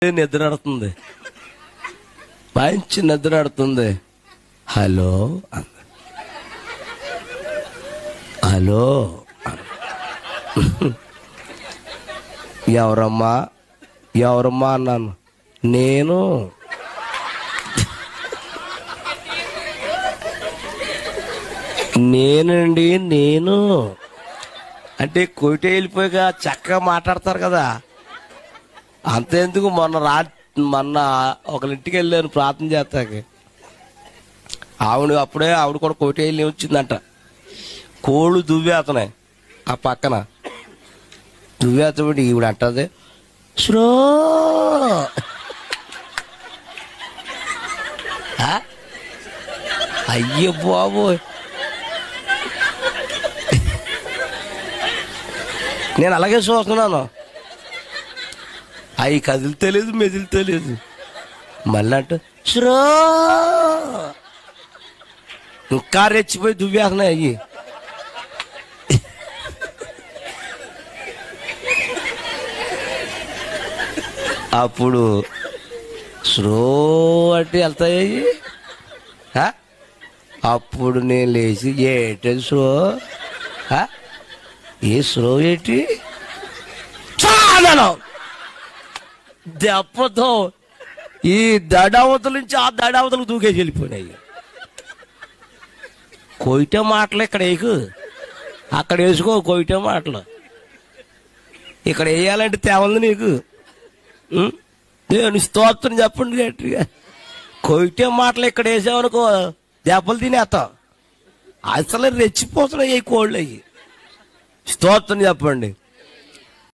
నిద్ర ఆడుతుంది, మంచి నిద్ర ఆడుతుంది. హలో హలో ఎవరమ్మా ఎవరమ్మా అన్నాను. నేనండి నేను అంటే కోయిట వెళ్ళిపోయాక చక్కగా మాట్లాడతారు కదా. అంతేందుకు మొన్న ఒకరింటికి వెళ్ళాను ప్రార్థన చేస్తాకి. ఆవిడ కూడా కోయిట వెళ్ళి వచ్చిందంట. కోళ్ళు దువ్వేతనాయి ఆ పక్కన. దువ్వేతబడి ఈవిడ అంటది, శ్రో అయ్యో బాబోయ్. నేను అలాగే చూస్తున్నాను. అవి కదిలితేలేదు మెదిలితేలేదు. మళ్ళీ అంటూ శ్రో ఇంకా రెచ్చిపోయి దువ్వేస్తున్నాయి అయ్యి. అప్పుడు స్లో అంటే వెళ్తాయి. అప్పుడు నేను లేచి ఏంటది స్లో, ఏ స్లో ఏంటి చాలను దెబ్బతో ఈ దడావతల నుంచి ఆ దడావతలకు దూకేసి వెళ్ళిపోయినాయి. కోయిట మాటలు ఇక్కడ వేయకు, అక్కడ వేసుకో కోయిట మాటలు. ఇక్కడ వేయాలంటే తేవంది నీకు. నేను స్తోత్రం చెప్పండి గట్టిగా. కోయిటే మాటలు ఇక్కడ వేసామనుకో దెబ్బలు తినేస్తాం. అసలు రెచ్చిపోతున్నాయి కోళ్ళు అయ్యి. స్తోత్రం చెప్పండి.